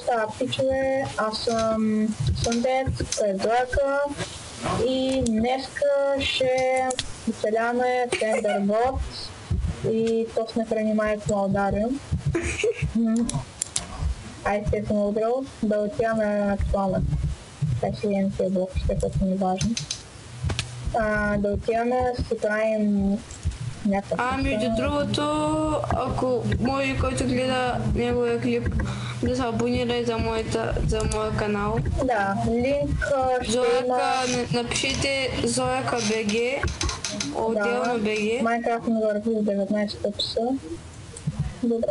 става, пичове? Sundead, пред Зойка и днеска ще оцеляваме Тендербот и то с нехрани майко на Удариум. Айде съм удрал, да отиваме на актуална. Така си имам тия блоките, които са ни важни. Да отиваме, си правим някакъв. Между другото, ако може който гледа неговия клип да се абонира за моя канал. Да, линк ще има... Напишете Zoyaka BG, отделно BG. Майнкрафт ми върви в 19 часа. Добре,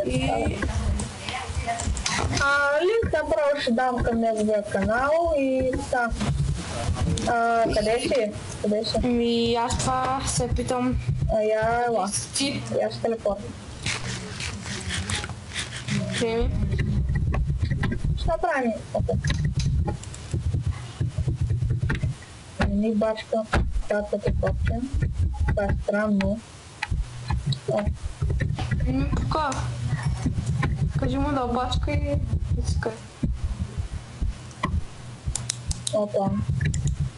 линк направо ще дам към неговия канал и така. Къде си? Аз това се питам. Ела. Аз ще телепорт. Приеми. Ще направим. Ни бачка, тата те копче. Това е странно. Така. Кажи му да обачка и искай. Опа.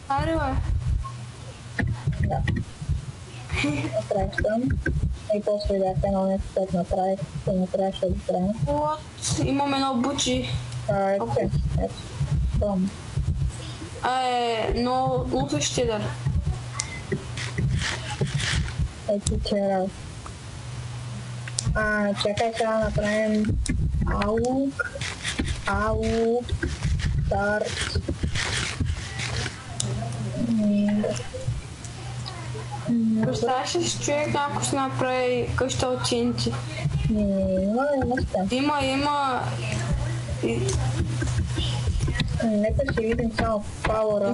Аре, бе. Да. Направих там. И после да канал нещо, което направих, то не трябваше да правим. Вот, имам едно бучи. Ето. Том. Но луто щедър. Ето вчера. Чакай сега да направим аук, старт. Представяш ли си човек, ако ще направи къща от TNT? Има. Нека си видим само пауъра.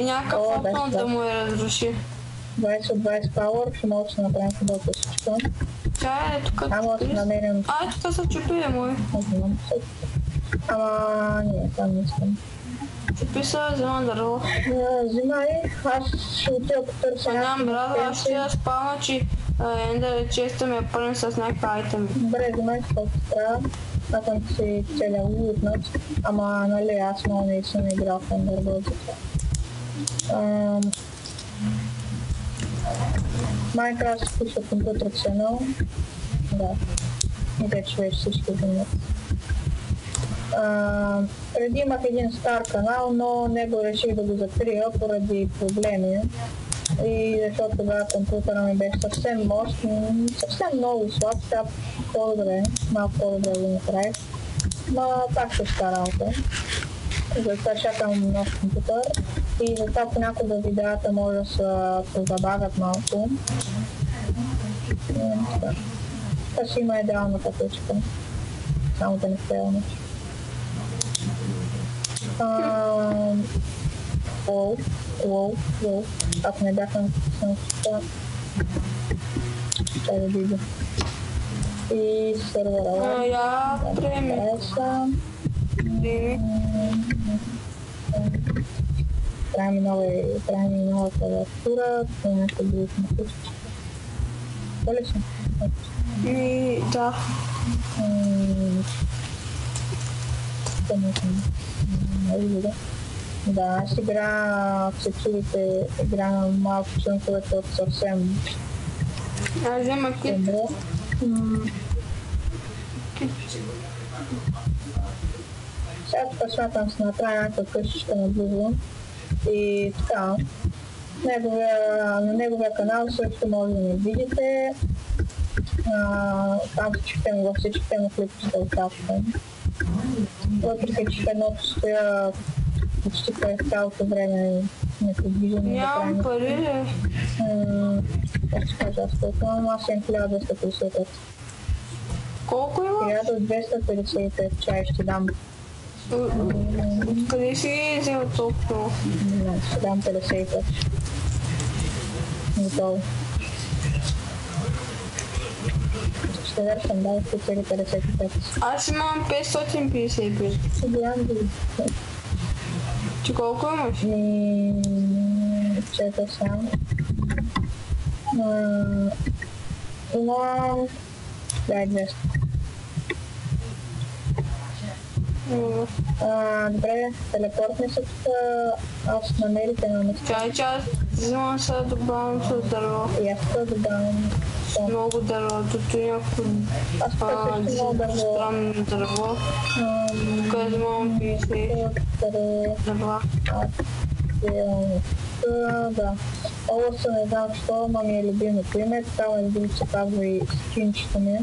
Някакъв опън да му я разруши. 20 от 20 пауър, ще мога да направим хубавата всичко. Чай, тук да намерим... тук са чупи, мой. Не знам, не, там не искам. Чупи са, вземам дърво. Взимай, аз ще отида потърся някакви брат, аз ще я спална, че често ме пълен с някакви айтеми. Добре, взимай каквото трябва. Аз съм си целия лутнат, ама нали аз много не съм играл в Underworld за това. Minecraft се пуша компютър channel. Да. И вече всички знаят. Преди имах един стар канал, но него реших да го закрия поради проблеми. И защото тогава компютъра ми беше съвсем мощен, съвсем много слаб, сега по-добре, малко по-добре го направих. Но пак ще ска работа. Затова чакам нов компютър и затова понякога видеята може да се позабавят малко. Така ще има идеалната точка, само да не стрелна. Ако не бяха написано това, ще да видя. И сервера. Я приеми. Правим нова клавиатура, някакъв друг написано. Дали си? Да. Да, аз игра в секцурите, игра на малко членковете от съвсем. Аз взема кит. Сега тук смятам се направя някаква къщичка наблизо и така. На неговия канал също може да ме видите. Там във всичките му клипи ще участвам. Въпреки че в едното стоя почти през цялото време неподвижено. Нямам пари ли? Как ще кажа, аз колко имам? Аз имам 1255. Колко имаш? 1255, чай ще дам. Откъде си взел толкова? Ще дам 55. Готово. Ще вършам, дай по цели 55. Аз имам 555. Гледам ги. Ти колко имаш? Чета сам. Имам... Дай 200. Добре, телепортни се тук, аз намерите на места. Чай, взимам се да добавям с дърво. И аз да добавям. Много дърво, тук е някакво странно дърво. Тук взимам 50 дърва. Да. Олоса не знам защо, но ми е любимо име. Там е друг се казва и скинчето ми.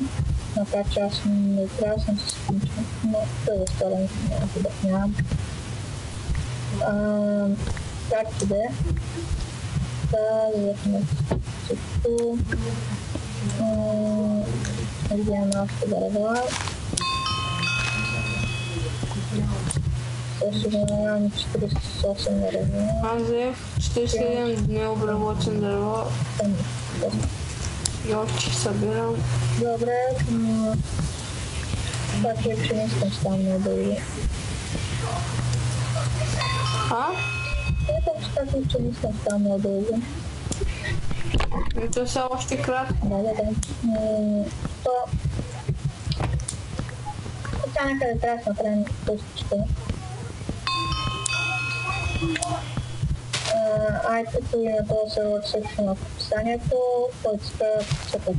Макар че аз не трябва да съм с скинче, но това е сторон, да нямам. Как и да е. Взехме всичко. Вземем още дърва. Нямам 48 дърва. Аз взех 47 необработен дърво. И още събирам. Добре, това е, че не искам там много дълго. Смятам, че не искам там много дълго. Това са още кратко. Да. Сега някъде трябва да направим пустичка. Айпето и на този сервер секшен в описанието, който спира цъкът.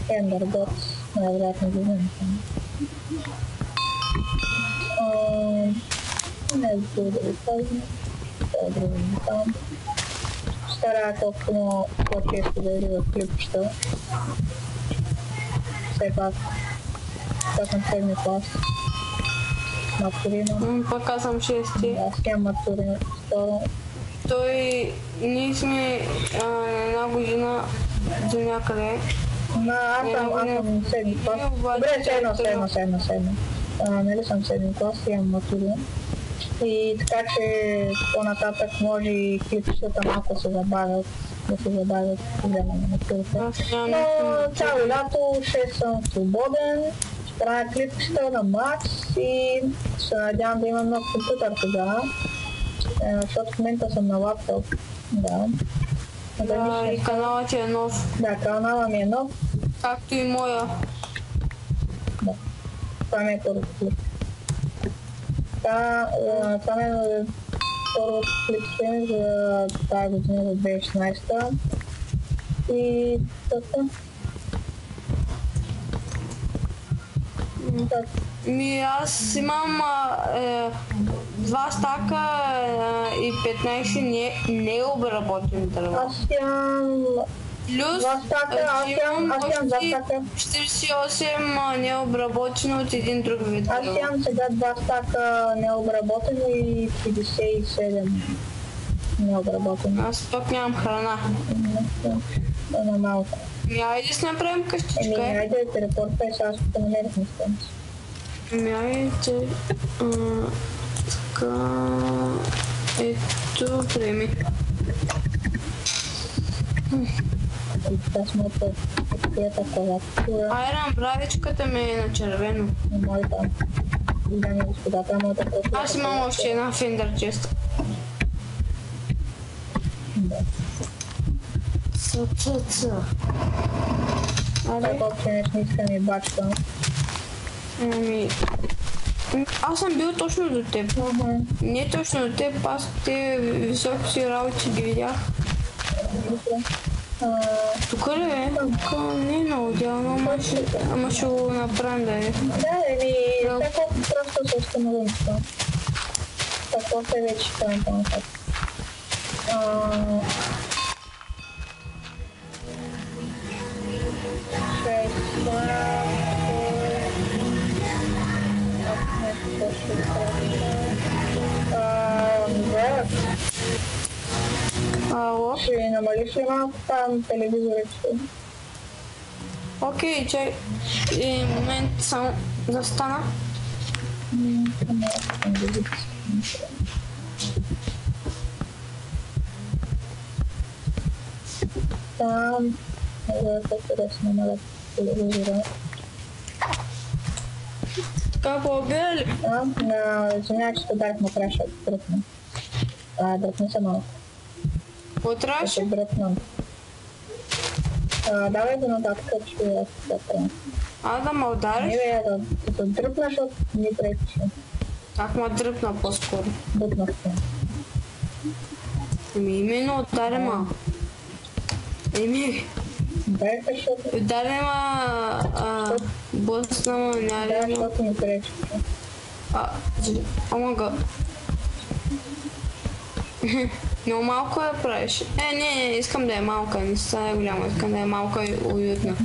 Enderbot, най-вероятно го вземем там. Не е друго да ви казвам. Това е друго да ви там. Старая толкова много по-често да иди в клипчета. Все пак, това съм средния клас. Матурина. Пък аз съм 6. Да, аз имам матурина. Ние сме една година до някъде. Аз съм седми клас. Добре, седно. Нали съм седми клас, имам матурина. И така че по-нататък може и клипчетата малко се забавят, по време на матурата. Но цяло лято ще съм свободен. Правя клипчета на Макс и се надявам да имам нов компютър тогава, защото в момента съм на лаптоп. Да. И каналът ти е нов. Да, каналът ми е нов. Както и моя. Да. Това ми е първо клип. Това ми е първо клип за тази година, за 2016. И така. Аз имам 2 стака и 15 необработени дърва. Аз имам Плюс имам почти 48 необработени от един друг вид дърва. Аз имам сега 2 стака необработени и 57 необработени. Аз пък нямам храна. На малко. Айде си направим къщичка. Айде да телепортай, сега ще намерихме стенци. Айде така... Ето, приеми. И така сме открията клавиатура. Айран, бравичката ми е на червено. Моята. Дами и господа, това е моята клавиатура. Аз имам още една Fender Chest. Да. Това колко нещо не иска ми бачка. Аз съм бил точно до теб. Не точно до теб, аз те високи си работи ги видях. Тук ли е? Тук не е много идеално, ама ще го направим да е. Да, всяко просто се установим това. Какво се вече правим по-нататък. Ало? Ще намалиш ли малко там телевизорите? Окей, чай. Момент само да стана. Там да се намалят телевизора. Така по-обира ли? Извинявай, че ударих на краша от дръпна. Дръпна се малко. Какво трябваше? Дръпна. Давай го нататък, че да правим. А да ме удариш? Не бе, да дръпна, защото не пречи. Как ме дръпна по-скоро? Бутнах се. Именно удари ма. Дай се, защото... Удари ма, блъсна ма, Да, няма ли ма. защото не пречи. Омага. Много малко я правиш. Не, искам да е малка, не стане голяма, искам да е малка и уютна.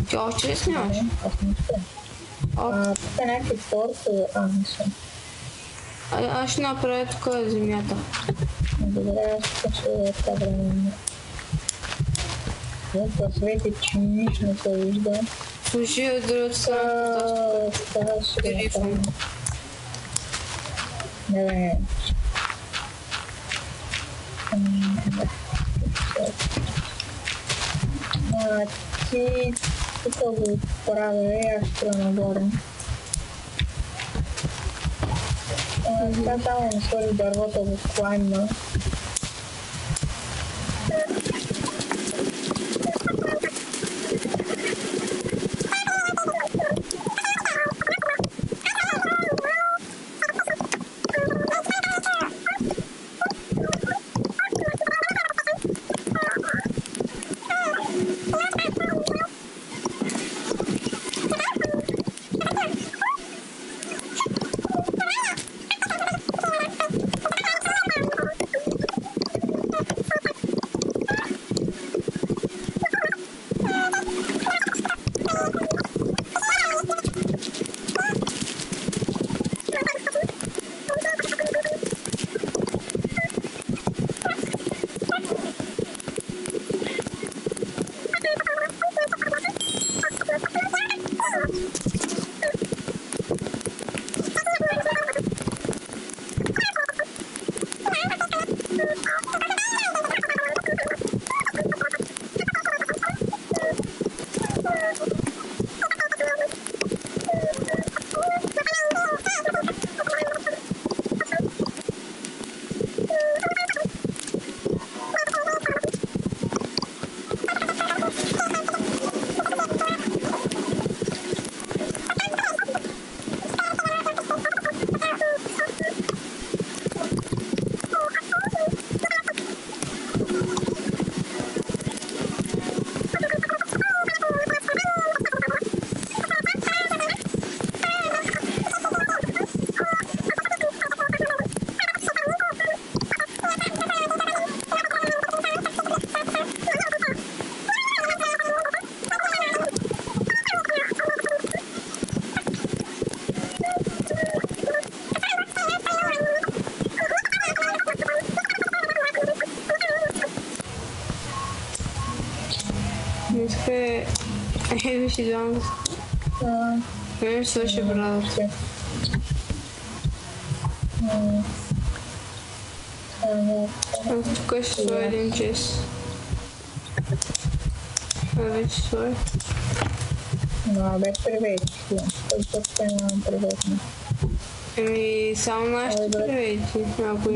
Ти още ли снимаш? Аз не спя. Тук е някакви торта, не съм. Аз ще направя тук земята. Добре, аз тук ще е това време. Това свети, че нищо не се вижда. Слушай, от другата страна, Това ще го направим. Не. Ти тук го правя и аз ще нагоре. Сега само ми свали дървото го клаймна. Виж, извън. Не свърши, брат. Тук ще стоя един час. Вече стоя. Без привети. Който нямам приветни. Само нашите привети. Ако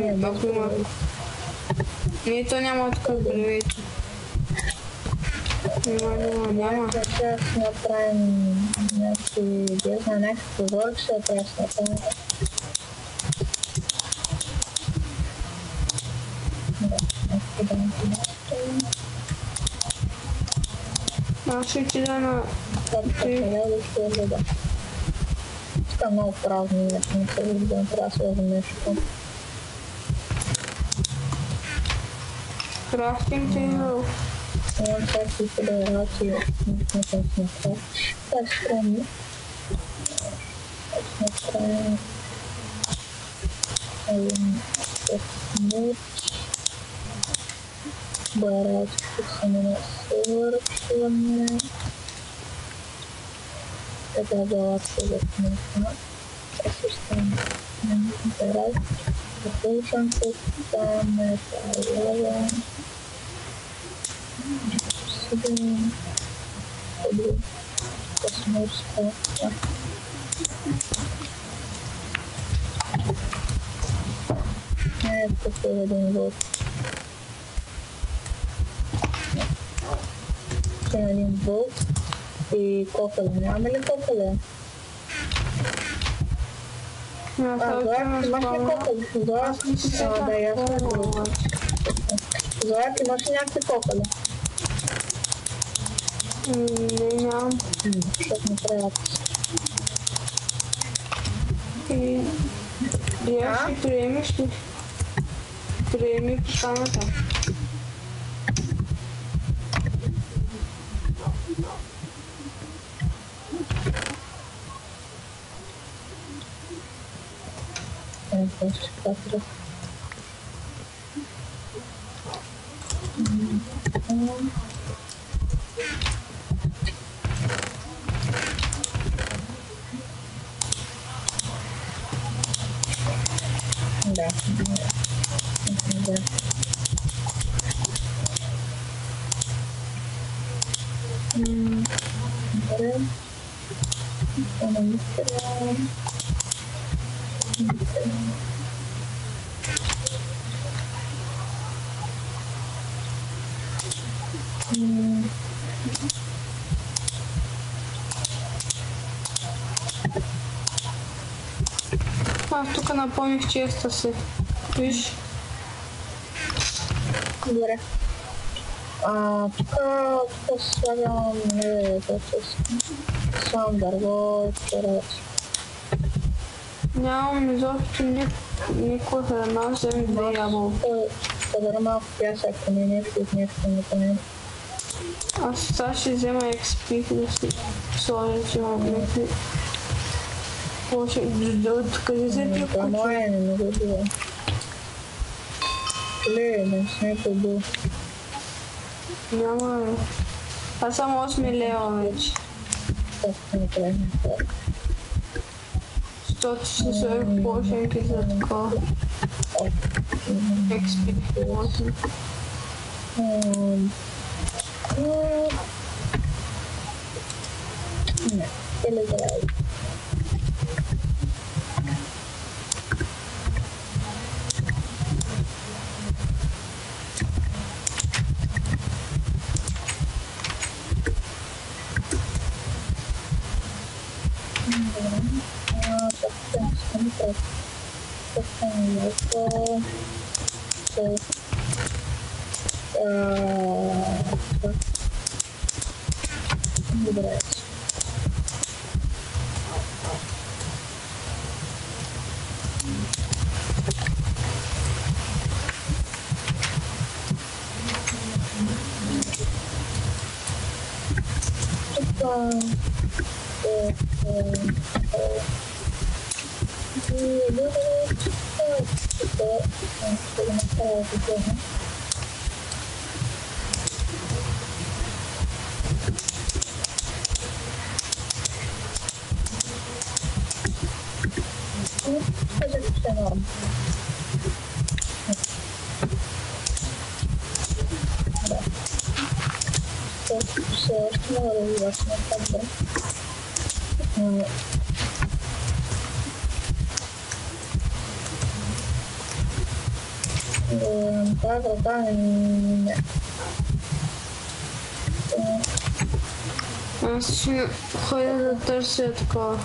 има. Не, то няма тук привети. Няма. Сейчас направим някакво воркшоп, трябва да направим. Аз ще отида на... Тук много празно, не се виждам, трябва да сложим нещо. Крафтинг тейбъл. Имам всякакви федерации, не съм смисъл. Това е странно. Направим смут. Барачки са на свършване. Така галакция да смисъл. Асистент. Барачки. Запушен тук. Там е това. Сидим. Добре. Космоска. Тук е един вод. Тук е един вод. И кокъл, нямаме ли кокъл? Зоя, имаш ли кокъл? Зоя, да, ясно. Зоя, имаш ли някакви кокъли? Не, нямам. Защото не трябва. И ще приемеш ли? Приеми поканата. Да. Да. Добре. Аз тук напомних честа си. Виж. Добре. Тук слагам слагам дърво, вчера. Нямам изобщо никаква храна, взем 2 ябълки. Събера малко пясък, ако не нещо от нещо не поне. Аз сега ще взема XP да си сложа, че имам някакви... Откъде се ти Това мое не го бива. Не сме побил. Няма... Аз съм 8 лева вече. Просто не трябва. Защото ще сложих плошенки за такова. XP плошенки. Не, телеграм. Добре. Аз ще ходя да търся такова.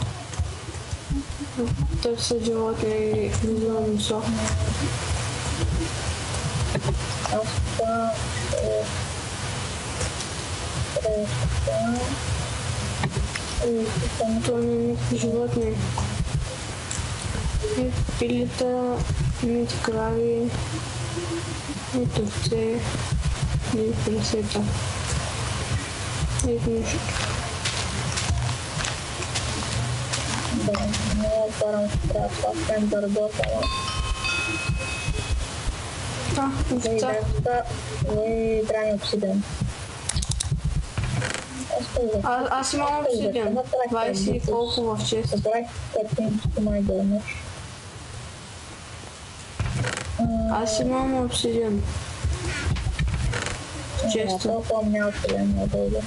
Да търся животни и взимам месо. Аз това Това не е никакви животни. И пилета, и крави, и овце, и прасета. И нищо. да не отварям трябва това крем да работя. Овца. И трябва ми обсиден. Аз имам обсиден. 20 и колко в чест. Забравих как ще май да имаш. Аз имам обсиден. Често. Толкова няма обсиден, не дойде.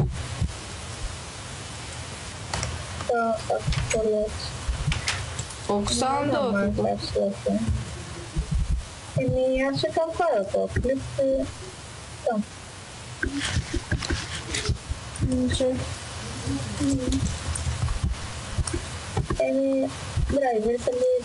Колко само дълъг? Аз ще казвам този клип там. драйвер са ли